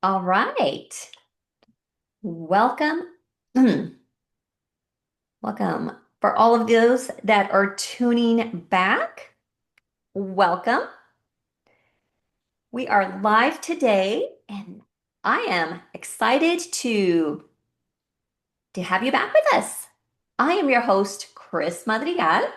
All right. Welcome. Welcome. For all of those that are tuning back, welcome. We are live today, and I am excited to have you back with us. I am your host, Criss Madrigal,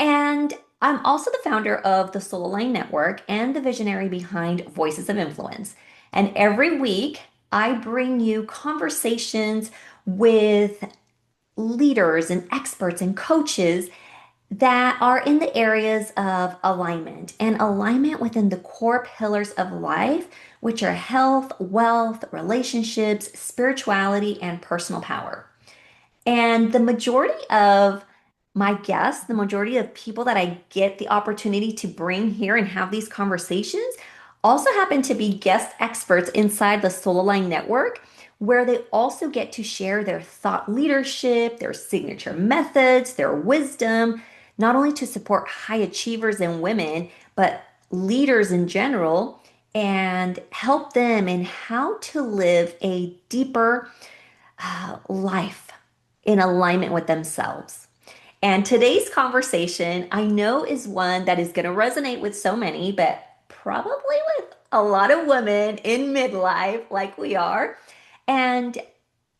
and I'm also the founder of the Soul Line Network and the visionary behind Voices of Influence. And every week, I bring you conversations with leaders and experts and coaches that are in the areas of alignment and alignment within the core pillars of life, which are health, wealth, relationships, spirituality, and personal power. And the majority of my guests, the majority of people that I get the opportunity to bring here and have these conversations also happen to be guest experts inside the Soul Line Network, where they also get to share their thought leadership, their signature methods, their wisdom, not only to support high achievers and women, but leaders in general, and help them in how to live a deeper life in alignment with themselves. And today's conversation, I know, is one that is going to resonate with so many, but probably with a lot of women in midlife, like we are. And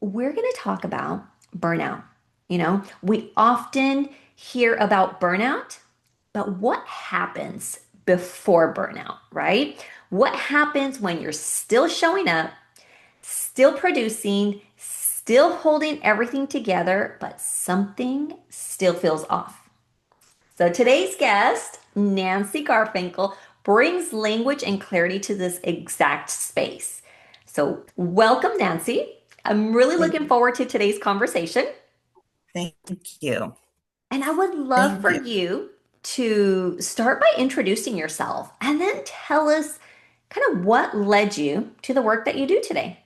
we're going to talk about burnout. We often hear about burnout, but what happens before burnout, right? What happens when you're still showing up, still producing, still holding everything together, but something still feels off? So today's guest, Nancy Garfinkel, brings language and clarity to this exact space. So welcome, Nancy. I'm really Thank, looking forward to today's conversation. thank you. And I would love Thank for you. you to start by introducing yourself and then tell us kind of what led you to the work that you do today.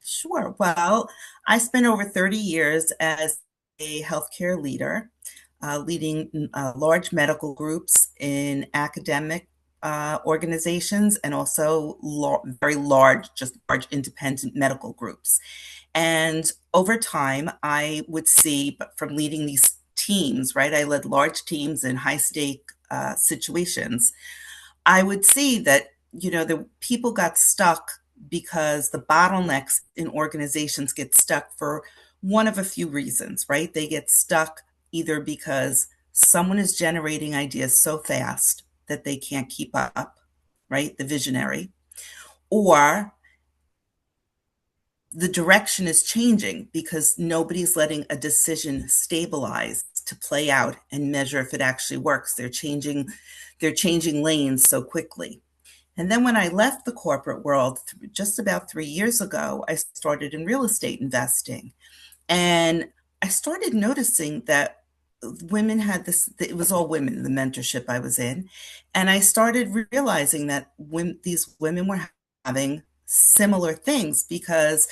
Sure. Well, I spent over 30 years as a healthcare leader, leading large medical groups in academic organizations and also very large, just large independent medical groups. And over time, I would see, but from leading these teams, right? I led large teams in high stake situations. I would see that, the people got stuck because the bottlenecks in organizations get stuck for one of a few reasons, right? They get stuck either because someone is generating ideas so fast that they can't keep up, right? The visionary, or the direction is changing because nobody's letting a decision stabilize to play out and measure if it actually works. They're changing lanes so quickly. And then when I left the corporate world just about 3 years ago, I started in real estate investing. And I started noticing that women had this, it was all women, the mentorship I was in. And I started realizing that these women were having similar things because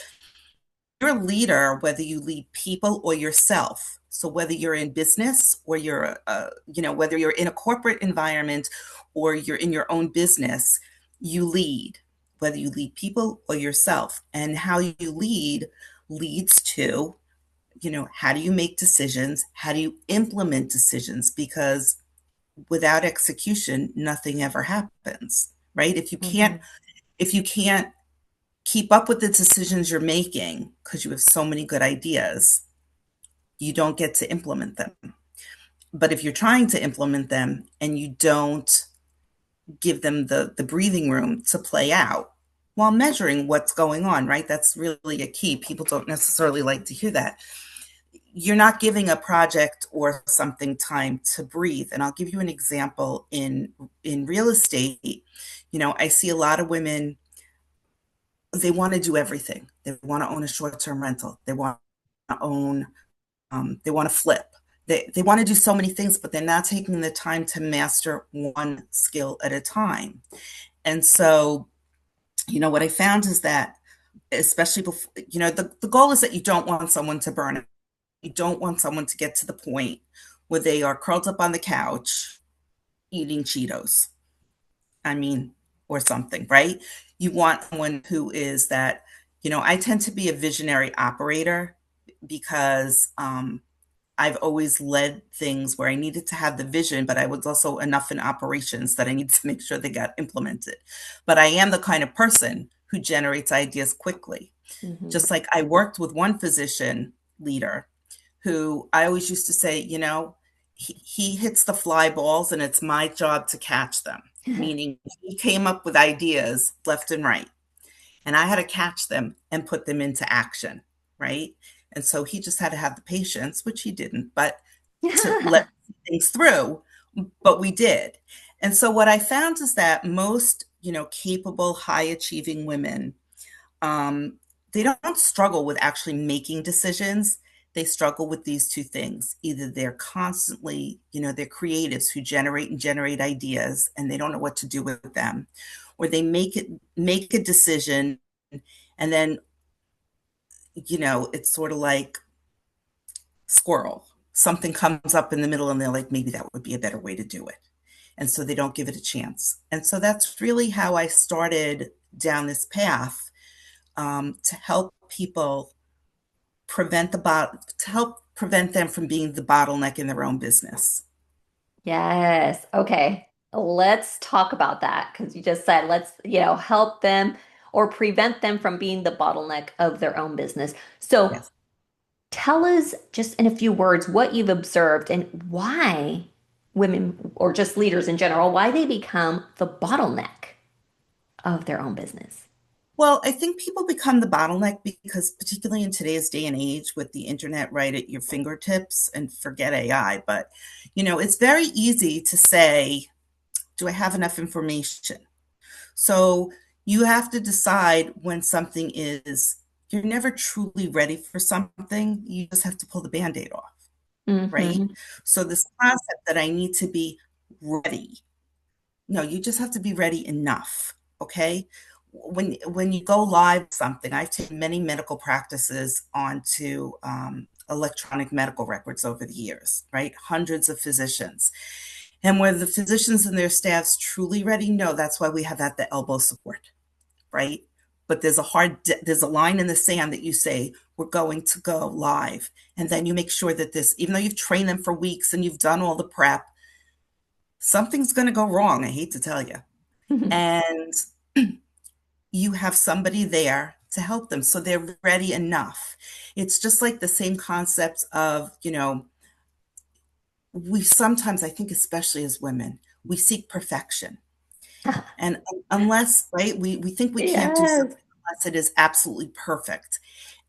you're a leader, whether you lead people or yourself. So whether you're in business or whether you're in a corporate environment or you're in your own business, you lead, whether you lead people or yourself. And how you lead leads to, how do you make decisions? How do you implement decisions? Because without execution, nothing ever happens, right? Mhm. If you can't keep up with the decisions you're making because you have so many good ideas, you don't get to implement them. But if you're trying to implement them and you don't give them the breathing room to play out while measuring what's going on, right? That's really a key. People don't necessarily like to hear that. You're not giving a project or something time to breathe. And I'll give you an example in real estate. I see a lot of women, they want to do everything. They want to own a short-term rental. They want to flip. They want to do so many things, but they're not taking the time to master one skill at a time. And so, what I found is that, especially before, the goal is that you don't want someone to burn out. You don't want someone to get to the point where they are curled up on the couch eating Cheetos. I mean, or something, right? You want someone who is that, I tend to be a visionary operator because I've always led things where I needed to have the vision, but I was also enough in operations that I needed to make sure they got implemented. But I am the kind of person who generates ideas quickly. Hmm. Just like I worked with one physician leader who I always used to say, he hits the fly balls and it's my job to catch them, meaning he came up with ideas left and right and I had to catch them and put them into action, right? And so he just had to have the patience, which he didn't, but to let things through, but we did. And so what I found is that most, capable, high achieving women, um, they don't struggle with actually making decisions. They struggle with these two things. Either they're constantly, they're creatives who generate and generate ideas and they don't know what to do with them, or they make a decision and then, it's sort of like squirrel. Something comes up in the middle and they're like, maybe that would be a better way to do it. And so they don't give it a chance. And so that's really how I started down this path, to help people to help prevent them from being the bottleneck in their own business. Yes. Okay. Let's talk about that because you just said let's, help them or prevent them from being the bottleneck of their own business. So Yes. tell us just in a few words what you've observed and why women or just leaders in general, why they become the bottleneck of their own business. Well, I think people become the bottleneck because, particularly in today's day and age with the internet right at your fingertips, and forget AI, but it's very easy to say, do I have enough information? So you have to decide when something is, you're never truly ready for something. You just have to pull the band-aid off, right? Hmm. So this concept that I need to be ready. No, you just have to be ready enough, okay? When you go live with something, I've taken many medical practices onto electronic medical records over the years, right? Hundreds of physicians. And were the physicians and their staffs truly ready? No, that's why we have at the elbow support, right? But there's a line in the sand that you say, we're going to go live. And then you make sure that this, even though you've trained them for weeks and you've done all the prep, something's going to go wrong. I hate to tell you. And you have somebody there to help them. So they're ready enough. It's just like the same concepts of, we sometimes, I think, especially as women, we seek perfection. And unless, right, we think we can't do Yes. something unless it is absolutely perfect.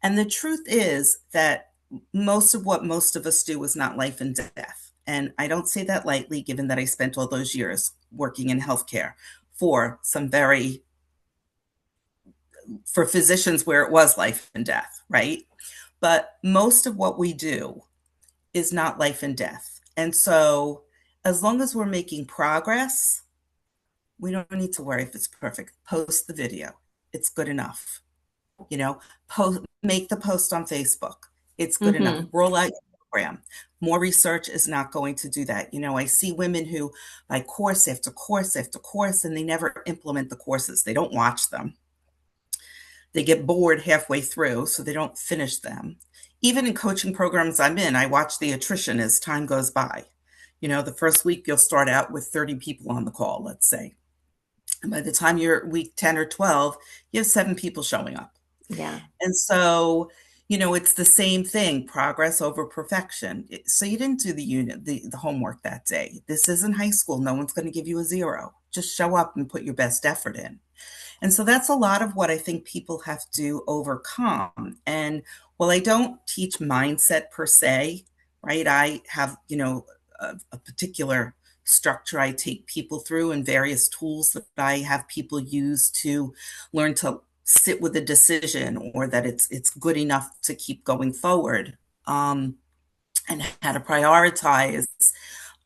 And the truth is that most of what most of us do is not life and death. And I don't say that lightly, given that I spent all those years working in healthcare for some very, for physicians where it was life and death, right? But most of what we do is not life and death. And so as long as we're making progress, we don't need to worry if it's perfect. Post the video. It's good enough. Make the post on Facebook. It's good enough. Hmm. Roll out your program. More research is not going to do that. I see women who buy course after course after course and they never implement the courses. They don't watch them. They get bored halfway through, so they don't finish them. Even in coaching programs I'm in, I watch the attrition as time goes by. The first week you'll start out with 30 people on the call, let's say. And by the time you're week 10 or 12, you have 7 people showing up. Yeah. And so, it's the same thing, progress over perfection. So you didn't do the homework that day. This isn't high school. No one's going to give you a 0. Just show up and put your best effort in. And so that's a lot of what I think people have to overcome. And while I don't teach mindset per se, right, I have, a particular structure I take people through and various tools that I have people use to learn to sit with a decision or that it's good enough to keep going forward, and how to prioritize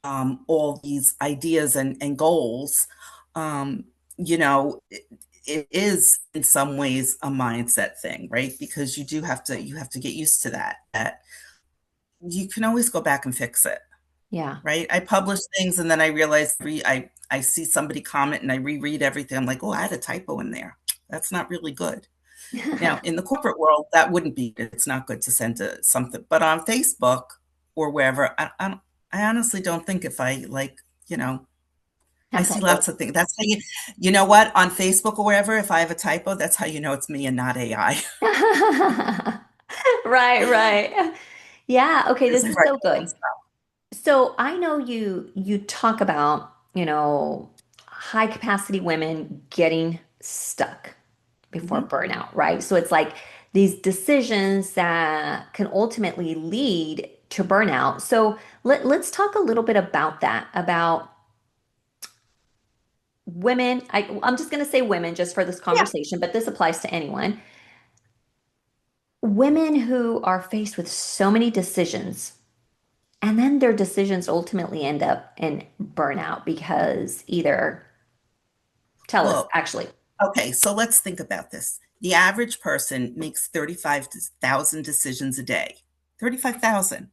all these ideas and goals. Um, it is in some ways a mindset thing, right? Because you have to get used to that you can always go back and fix it. Yeah. right? I publish things and then I realize I see somebody comment and I reread everything. I'm like, oh, I had a typo in there. That's not really good. Now, in the corporate world, that wouldn't be, it's not good to send something, but on Facebook or wherever, I honestly don't think if I like, you know, I Have see lots typos. of things. That's how you know what, on Facebook or wherever, if I have a typo, that's how you know it's me and not AI. Right, right. Yeah, okay, Because this I is write so my own good. So I know you talk about, high capacity women getting stuck before stuff. burnout, right? So it's like these decisions that can ultimately lead to burnout. So let's talk a little bit about that, about women. I'm just going to say women just for this Yeah. conversation, but this applies to anyone. Women who are faced with so many decisions, and then their decisions ultimately end up in burnout because either, tell us Well, actually. okay, so let's think about this. The average person makes 35,000 decisions a day. 35,000.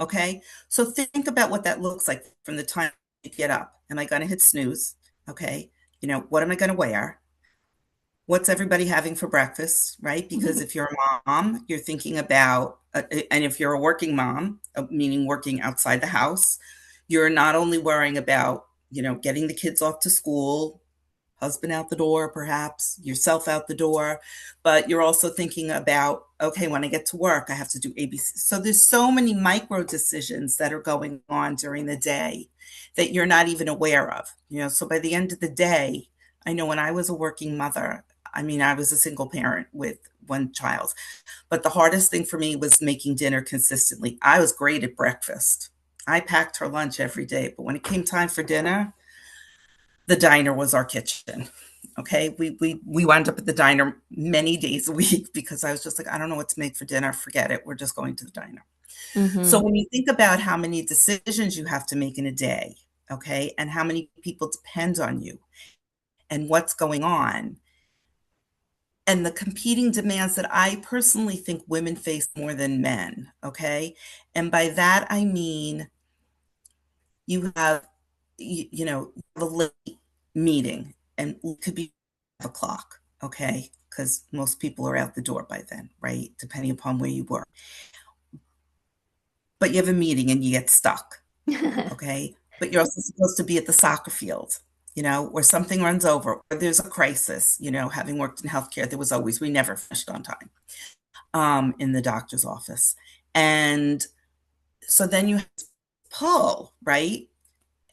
Okay? So think about what that looks like from the time you get up. Am I going to hit snooze? Okay. What am I going to wear? What's everybody having for breakfast, right? Because if you're a mom, you're thinking about, and if you're a working mom, meaning working outside the house, you're not only worrying about, getting the kids off to school, husband out the door, perhaps yourself out the door, but you're also thinking about, okay, when I get to work, I have to do ABC. So there's so many micro decisions that are going on during the day that you're not even aware of. So by the end of the day, I know when I was a working mother, I mean, I was a single parent with one child, but the hardest thing for me was making dinner consistently. I was great at breakfast. I packed her lunch every day, but when it came time for dinner, the diner was our kitchen. Okay, we wound up at the diner many days a week because I was just like, I don't know what to make for dinner. Forget it. We're just going to the diner. So Hmm. when you think about how many decisions you have to make in a day, okay, and how many people depend on you and what's going on, and the competing demands that I personally think women face more than men, okay? And by that I mean you have a late meeting and it could be 5 o'clock, okay? Because most people are out the door by then, right? Depending upon where you work. But you have a meeting and you get stuck, okay? But you're also supposed to be at the soccer field, or something runs over, or there's a crisis. Having worked in healthcare, we never finished on time in the doctor's office. And so then you have to pull, right?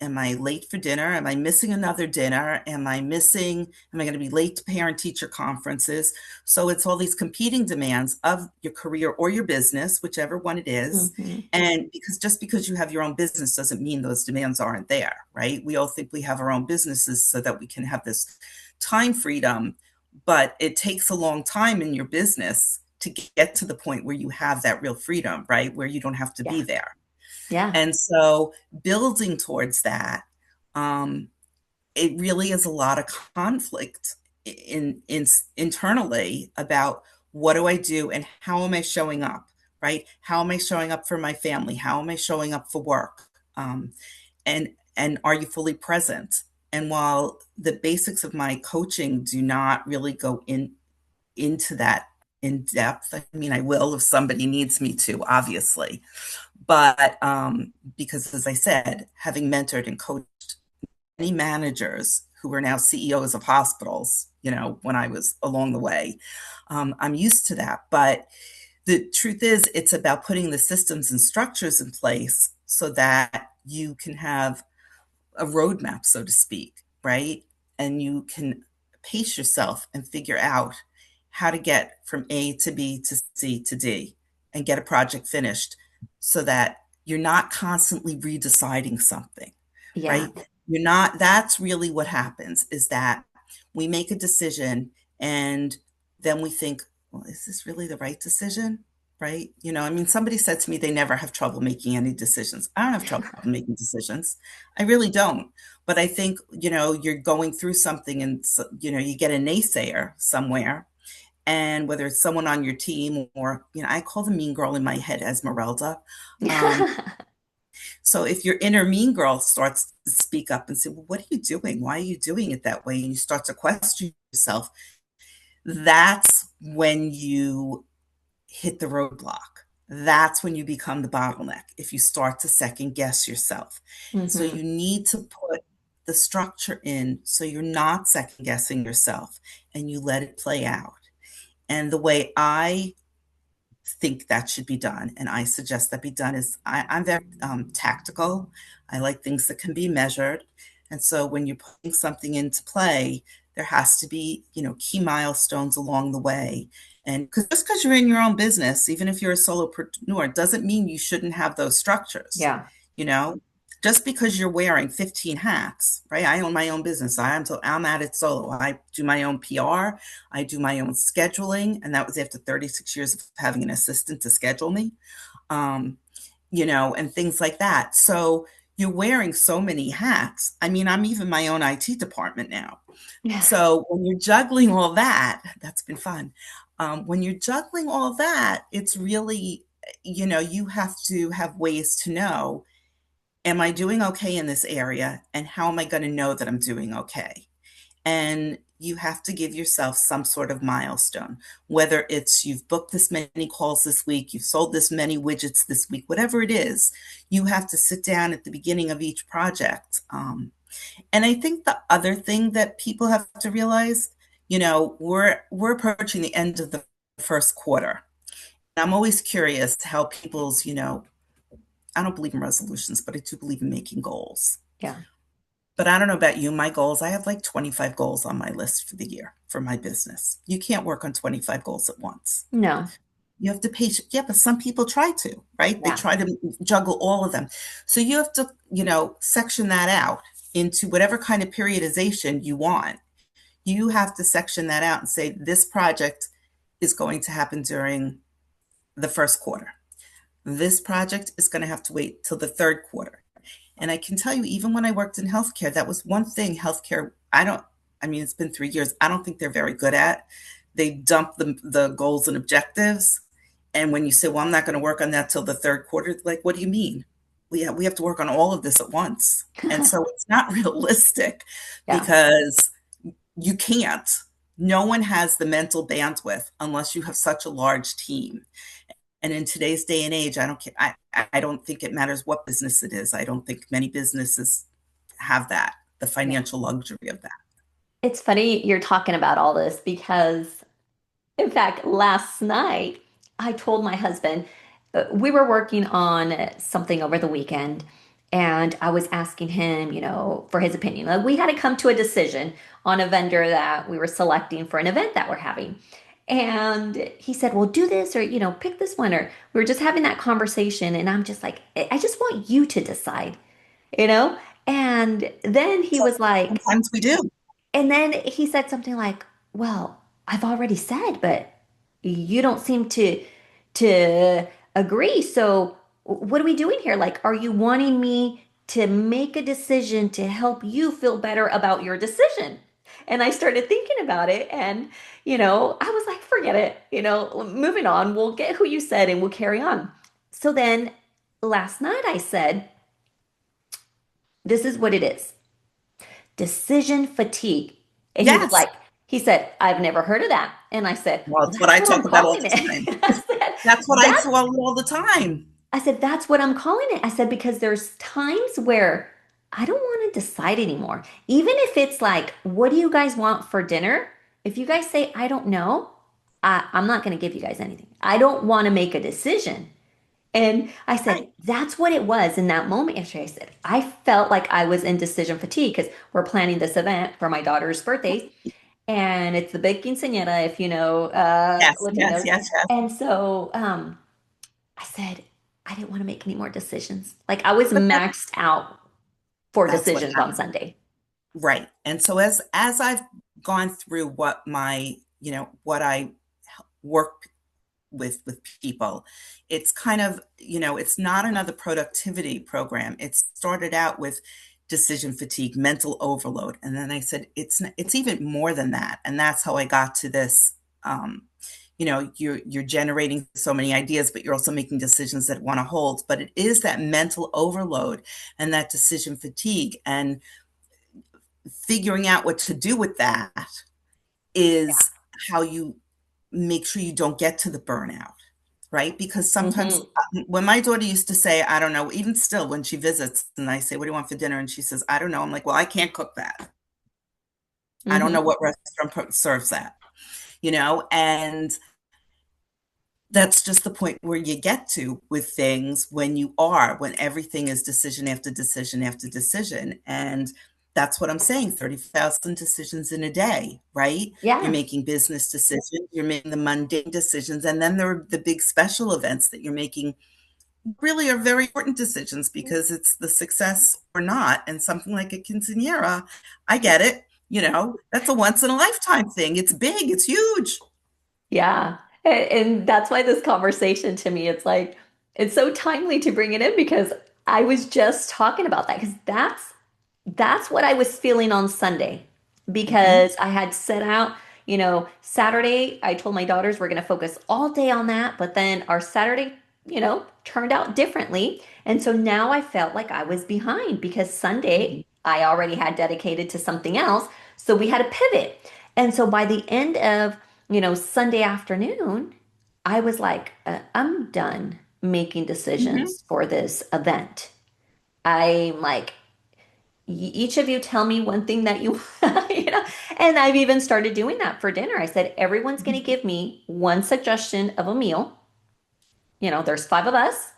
Am I late for dinner? Am I missing another dinner? Am I going to be late to parent teacher conferences? So it's all these competing demands of your career or your business, whichever one it is. Hmm. And just because you have your own business doesn't mean those demands aren't there, right? We all think we have our own businesses so that we can have this time freedom, but it takes a long time in your business to get to the point where you have that real freedom, right? Where you don't have to be Yeah. there. Yeah. And so building towards that, um, it really is a lot of conflict in internally about what do I do and how am I showing up, right? How am I showing up for my family? How am I showing up for work? And are you fully present? And while the basics of my coaching do not really go into that in depth, I mean, I will if somebody needs me to, obviously. But because, as I said, having mentored and coached many managers who are now CEOs of hospitals, when I was along the way, I'm used to that. But the truth is, it's about putting the systems and structures in place so that you can have a roadmap, so to speak, right? And you can pace yourself and figure out how to get from A to B to C to D and get a project finished so that you're not constantly redeciding something, Yeah. right? You're not, that's really what happens is that we make a decision and then we think, well, is this really the right decision? Right? I mean, somebody said to me they never have trouble making any decisions. I don't have trouble making decisions. I really don't. But I think, you're going through something and, you get a naysayer somewhere. And whether it's someone on your team or, I call the mean girl in my head Esmeralda. Um, So if your inner mean girl starts to speak up and say, well, what are you doing? Why are you doing it that way? And you start to question yourself, that's when you hit the roadblock. That's when you become the bottleneck, if you start to second guess yourself. So Hmm. you need to put the structure in so you're not second guessing yourself and you let it play out. And the way I think that should be done, and I suggest that be done, is I'm very tactical. I like things that can be measured. And so when you're putting something into play, there has to be, key milestones along the way. And just because you're in your own business, even if you're a solopreneur, doesn't mean you shouldn't have those structures. Yeah. You know, just because you're wearing 15 hats, right? I own my own business. I'm at it solo. I do my own PR. I do my own scheduling, and that was after 36 years of having an assistant to schedule me, um, and things like that. So you're wearing so many hats. I mean, I'm even my own IT department now. Yeah. So when you're juggling all that, that's been fun. When you're juggling all that, it's really, you have to have ways to know, am I doing okay in this area? And how am I going to know that I'm doing okay? And you have to give yourself some sort of milestone, whether it's you've booked this many calls this week, you've sold this many widgets this week, whatever it is, you have to sit down at the beginning of each project. And I think the other thing that people have to realize, we're approaching the end of the first quarter. I'm always curious how people's, I don't believe in resolutions, but I do believe in making goals. Yeah. But I don't know about you, my goals, I have like 25 goals on my list for the year for my business. You can't work on 25 goals at once. No. You have to patient. Yeah, but some people try to, right? They Yeah. try to juggle all of them. So you have to, section that out into whatever kind of periodization you want. You have to section that out and say, this project is going to happen during the first quarter. This project is going to have to wait till the third quarter. And I can tell you, even when I worked in healthcare, that was one thing healthcare, I mean, it's been 3 years. I don't think they're very good at. They dump the goals and objectives. And when you say, well, I'm not going to work on that till the third quarter, like, what do you mean? We have to work on all of this at once. And so it's not realistic Yeah. because you can't. No one has the mental bandwidth unless you have such a large team. And in today's day and age, I don't care. I don't think it matters what business it is. I don't think many businesses have that, the Yeah. financial luxury of that. It's funny you're talking about all this because, in fact, last night I told my husband we were working on something over the weekend, and I was asking him, for his opinion. Like, we had to come to a decision on a vendor that we were selecting for an event that we're having. And he said, well, do this or, pick this one. Or we were just having that conversation. And I'm just like, I just want you to decide, you know? And then he So was like, sometimes we do. and then he said something like, "Well, I've already said, but you don't seem to agree. So what are we doing here? Like, are you wanting me to make a decision to help you feel better about your decision?" And I started thinking about it, and I was like, "Forget it. Moving on. We'll get who you said, and we'll carry on." So then last night I said, "This is what it is. Decision fatigue." And he was Yes. like, he said, "I've never heard of that." And I said, Well, "Well, it's what that's I what I'm talk about all calling the time. it." I said, That's what I that's, do all the time. I said, "That's what I'm calling it." I said, because there's times where I don't want to decide anymore. Even if it's like, what do you guys want for dinner? If you guys say, I don't know, I'm not going to give you guys anything. I don't want to make a decision. And I said, Right. that's what it was in that moment yesterday. I said, I felt like I was in decision fatigue because we're planning this event for my daughter's birthday. And it's the big quinceañera, if Yes, yes, Latinos. yes, yes. And so I said, I didn't want to make any more decisions. Like I was But maxed out for that's what decisions on happens. Sunday. Right. And so as I've gone through what I work with people, it's kind of, it's not another productivity program. It started out with decision fatigue, mental overload, and then I said it's even more than that, and that's how I got to this you're generating so many ideas, but you're also making decisions that want to hold. But it is that mental overload and that decision fatigue, and figuring out what to do with that is how you make sure you don't get to the burnout, right? Because sometimes Hmm. when my daughter used to say, I don't know, even still when she visits and I say, what do you want for dinner? And she says, I don't know. I'm like, well, I can't cook that. I don't know Hmm. what restaurant serves that, and that's just the point where you get to with things when everything is decision after decision after decision. And that's what I'm saying, 30,000 decisions in a day, right? You're Yeah. making business decisions, you're making the mundane decisions, and then there are the big special events that you're making, really are very important decisions because it's the success or not. And something like a quinceanera, I get it, that's a once in a lifetime thing. It's big, it's huge. Yeah. And that's why this conversation to me, it's like, it's so timely to bring it in because I was just talking about that because that's what I was feeling on Sunday Hmm. because I had set out, Saturday, I told my daughters we're going to focus all day on that, but then our Saturday, turned out differently. And so now I felt like I was behind because Sunday I already had dedicated to something else. So we had to pivot. And so by the end of, Sunday afternoon, I was like, I'm done making Hmm. decisions for this event. I'm like, each of you tell me one thing that you, and I've even started doing that for dinner. I said, everyone's going to give me one suggestion of a meal. There's five of us.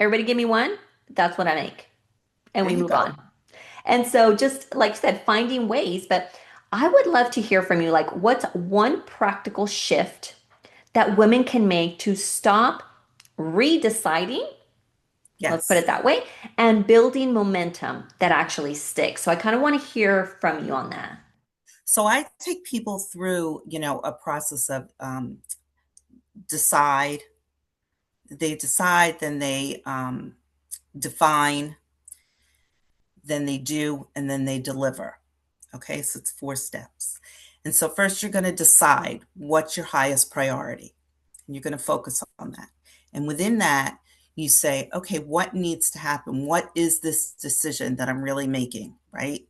Everybody give me one. That's what I make. And There we you move go. on. And so just like you said, finding ways, but I would love to hear from you. Like, what's one practical shift that women can make to stop redeciding, let's put Yes. it that way, and building momentum that actually sticks. So I kind of want to hear from you on that. So I take people through, a process of decide. They decide, then they define, then they do, and then they deliver. Okay, so it's 4 steps. And so first you're going to decide what's your highest priority. And you're going to focus on that. And within that, you say, okay, what needs to happen? What is this decision that I'm really making, right?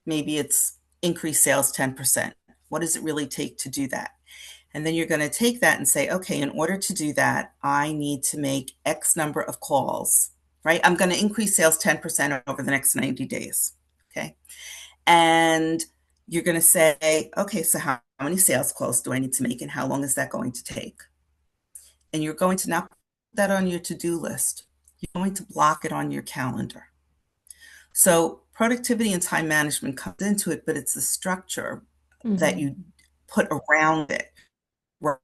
Maybe it's increase sales 10%. What does it really take to do that? And then you're going to take that and say, okay, in order to do that, I need to make X number of calls, right? I'm going to increase sales 10% over the next 90 days. Okay. And you're going to say, okay, so how many sales calls do I need to make and how long is that going to take? And you're going to not put that on your to-do list. You're going to block it on your calendar. So productivity and time management comes into it, but it's the structure that Hmm. you put around it,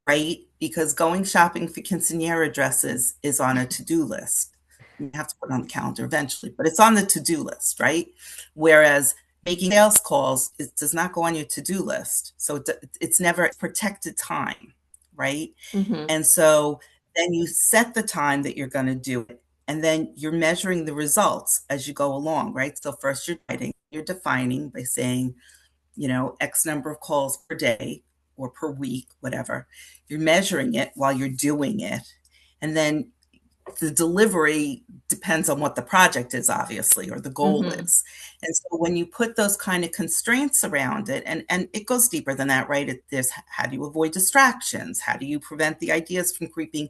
right? Because going shopping for quinceanera dresses is on a to-do list. You have to put it on the calendar eventually, but it's on the to-do list, right? Whereas making sales calls, it does not go on your to-do list. So it's never protected time, right? Hmm. And so then you set the time that you're going to do it. And then you're measuring the results as you go along, right? So first you're writing, you're defining by saying, X number of calls per day or per week, whatever. You're measuring it while you're doing it. And then the delivery depends on what the project is, obviously, or the goal Hmm. is. And so when you put those kind of constraints around it, and it goes deeper than that, right? There's how do you avoid distractions? How do you prevent the ideas from creeping?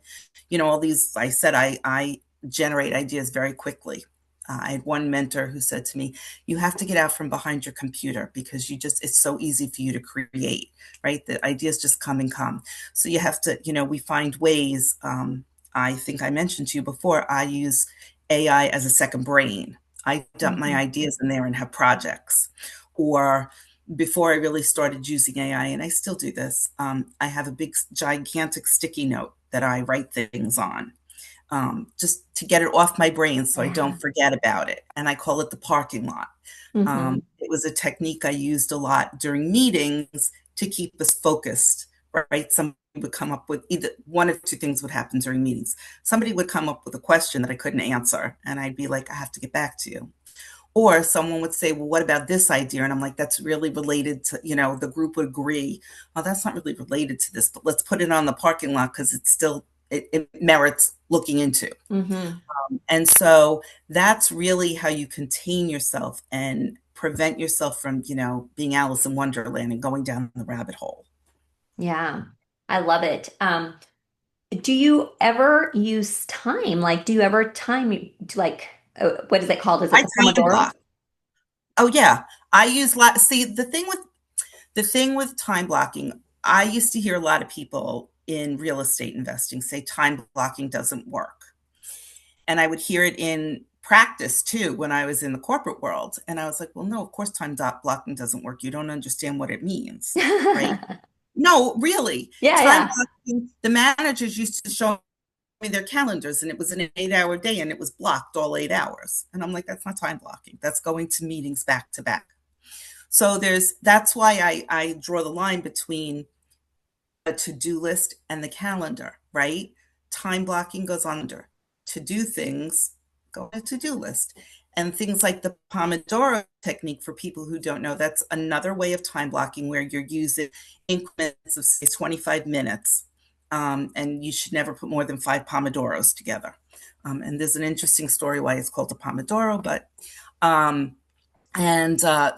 All these, I said, I generate ideas very quickly. I had one mentor who said to me, you have to get out from behind your computer because it's so easy for you to create, right? The ideas just come and come. So you have to, we find ways. I think I mentioned to you before, I use AI as a second brain. I dump my Hmm. ideas in there and have projects. Or before I really started using AI, and I still do this, I have a big, gigantic sticky note that I write things on, just to get it off my brain so I Yeah. don't forget about it. And I call it the parking lot. Hmm. It was a technique I used a lot during meetings to keep us focused, right? Somebody would come up with either one of two things would happen during meetings. Somebody would come up with a question that I couldn't answer, and I'd be like, I have to get back to you. Or someone would say, well, what about this idea? And I'm like, that's really related to, the group would agree, oh, that's not really related to this, but let's put it on the parking lot because it merits looking into. Mm-hmm. And so that's really how you contain yourself and prevent yourself from, being Alice in Wonderland and going down the rabbit hole. Yeah, I love it. Do you ever use time? Like, do you ever like, what is it called? Is it I the time Pomodoro? block. Oh yeah. I use see the thing with time blocking, I used to hear a lot of people in real estate investing say time blocking doesn't work. And I would hear it in practice too when I was in the corporate world. And I was like, well, no, of course blocking doesn't work. You don't understand what it means, right? No, really. Yeah, Time yeah. blocking, the managers used to show me their calendars and it was an 8-hour day and it was blocked all 8 hours. And I'm like, that's not time blocking. That's going to meetings back to back. So that's why I draw the line between a to-do list and the calendar, right? Time blocking goes under. To do things go on a to-do list. And things like the Pomodoro technique, for people who don't know, that's another way of time blocking where you're using increments of say 25 minutes. And you should never put more than 5 Pomodoros together. And there's an interesting story why it's called a Pomodoro, but um,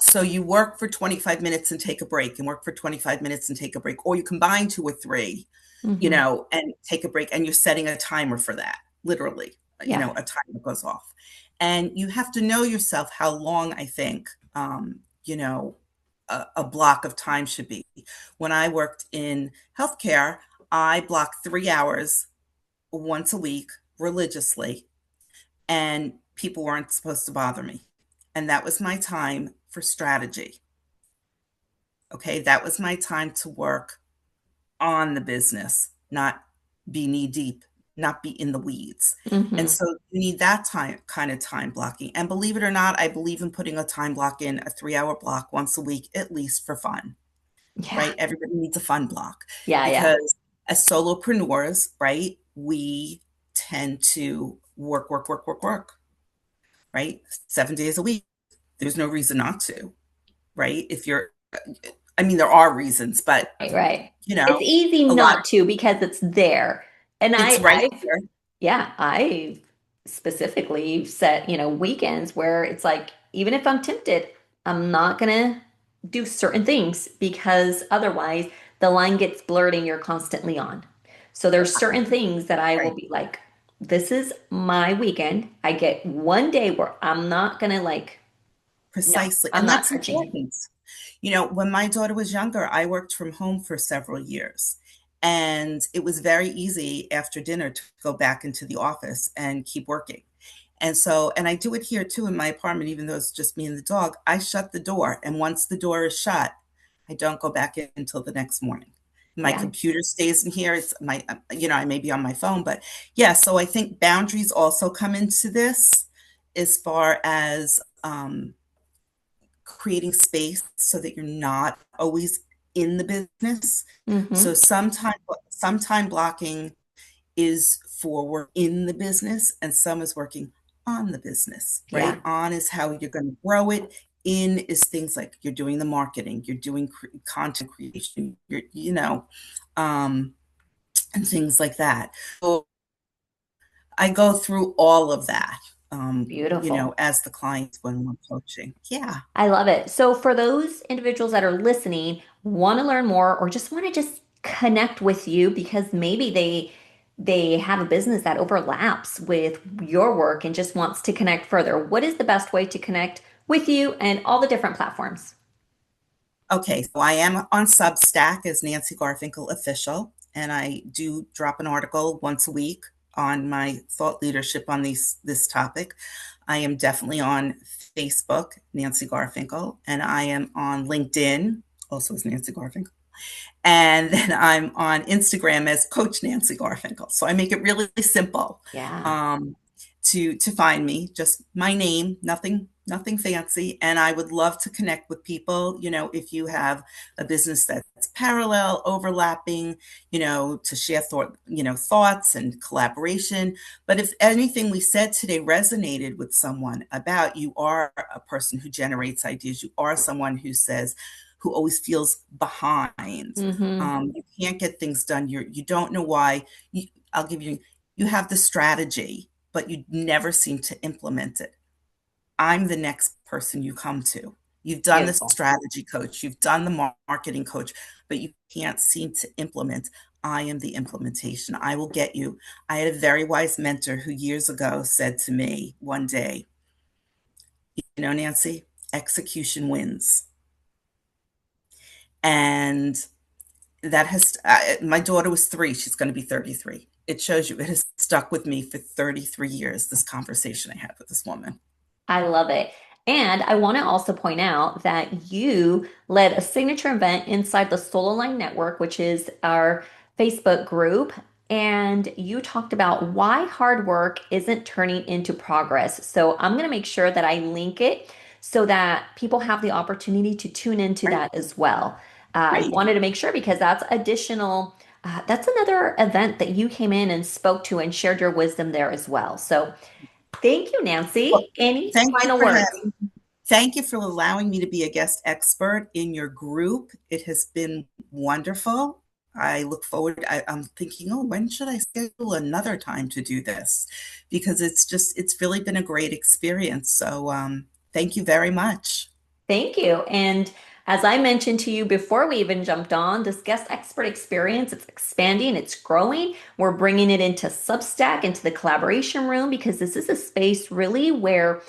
so you work for 25 minutes and take a break, and work for 25 minutes and take a break, or you combine 2 or 3, Hmm. and take a break, and you're setting a timer for that, literally, Yeah. a timer goes off. And you have to know yourself how long, I think, a block of time should be. When I worked in healthcare, I blocked 3 hours once a week religiously, and people weren't supposed to bother me. And that was my time for strategy. Okay. That was my time to work on the business, not be knee deep, not be in the weeds. And Hmm. so you need that time, kind of time blocking. And believe it or not, I believe in putting a time block in, a 3-hour block once a week, at least for fun, Yeah. right? Everybody needs a fun block Yeah, yeah. because as solopreneurs, right, we tend to work, work, work, work, work, right? 7 days a week. There's no reason not to, right? I mean, there are reasons, but Right, right. you It's know, easy a lot, not to because it's there. And it's right I've there. yeah, I specifically set, weekends where it's like, even if I'm tempted, I'm not gonna do certain things because otherwise the line gets blurred and you're constantly on. So there's certain things that I will Right. be like, this is my weekend. I get one day where I'm not gonna no, Precisely. I'm And not that's touching it. important. When my daughter was younger, I worked from home for several years. And it was very easy after dinner to go back into the office and keep working. And I do it here too in my apartment, even though it's just me and the dog. I shut the door. And once the door is shut, I don't go back in until the next morning. My Yeah, computer stays in here. It's I may be on my phone, but yeah. So I think boundaries also come into this as far as creating space so that you're not always in the business. So mm-hmm. sometime blocking is for work in the business, and some is working on the business, right? Yeah, On is how you're going to grow it. In is things like you're doing the marketing, you're doing content creation, um, and things like that. So I go through all of that, beautiful. as the clients when we're coaching. Yeah. I love it. So for those individuals that are listening, want to learn more or just want to just connect with you because maybe they have a business that overlaps with your work and just wants to connect further. What is the best way to connect with you and all the different platforms? Okay, so I am on Substack as Nancy Garfinkel Official, and I do drop an article once a week on my thought leadership on this topic. I am definitely on Facebook, Nancy Garfinkel, and I am on LinkedIn, also as Nancy Garfinkel. And then I'm on Instagram as Coach Nancy Garfinkel. So I make it really simple Yeah. um, to find me. Just my name, nothing nothing fancy. And I would love to connect with people. If you have a business that's parallel, overlapping, to share thoughts and collaboration. But if anything we said today resonated with someone about, you are a person who generates ideas, you are someone who always feels behind. Hmm. You can't get things done. You don't know why. I'll give you, you have the strategy, but you never seem to implement it. I'm the next person you come to. You've done the Beautiful. strategy coach, you've done the marketing coach, but you can't seem to implement. I am the implementation. I will get you. I had a very wise mentor who years ago said to me one day, Nancy, execution wins. And that has, my daughter was 3, she's going to be 33. It shows you it has stuck with me for 33 years, this conversation I had with this woman. I love it. And I want to also point out that you led a signature event inside the Solo Line Network, which is our Facebook group. And you talked about why hard work isn't turning into progress. So I'm going to make sure that I link it so that people have the opportunity to tune into Great, that as well. I great. wanted to make sure because that's additional, that's another event that you came in and spoke to and shared your wisdom there as well. So thank you, Well, Nancy. Any thank you final for words? having Thank you for allowing me to be a guest expert in your group. It has been wonderful. I look forward, I'm thinking, oh, when should I schedule another time to do this? Because it's really been a great experience. So thank you very much. Thank you. And as I mentioned to you before we even jumped on, this guest expert experience, it's expanding, it's growing. We're bringing it into Substack, into the collaboration room, because this is a space really where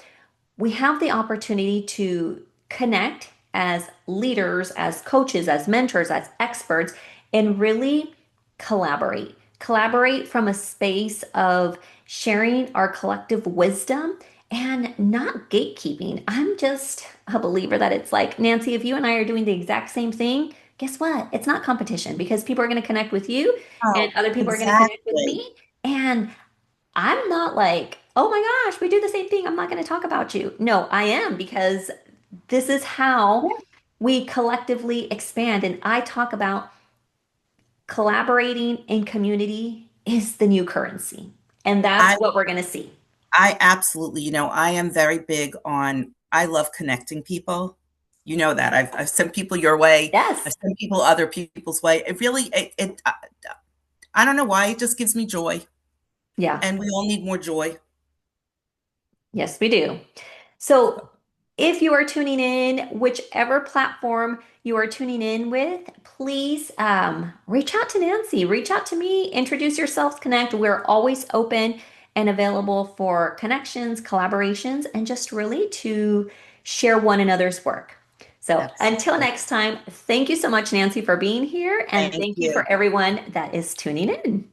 we have the opportunity to connect as leaders, as coaches, as mentors, as experts, and really collaborate. Collaborate from a space of sharing our collective wisdom and not gatekeeping. I'm just a believer that it's like, Nancy, if you and I are doing the exact same thing, guess what? It's not competition because people are going to connect with you and Oh, other people are going to connect with exactly. me. And I'm not like, oh my gosh, we do the same thing. I'm not going to talk about you. No, I am because this is how Yeah. we collectively expand. And I talk about collaborating in community is the new currency. And that's I what we're going to see. I absolutely, I am very big on, I love connecting people. You know that. I've sent people your way. I've Yes. sent people other people's way. It really, I don't know why, it just gives me joy. Yeah. And we all need more joy. Yes, we do. So, if you are tuning in, whichever platform you are tuning in with, please reach out to Nancy, reach out to me, introduce yourselves, connect. We're always open and available for connections, collaborations, and just really to share one another's work. So, until Absolutely. next time, thank you so much, Nancy, for being here, and Thank thank you you. for everyone that is tuning in.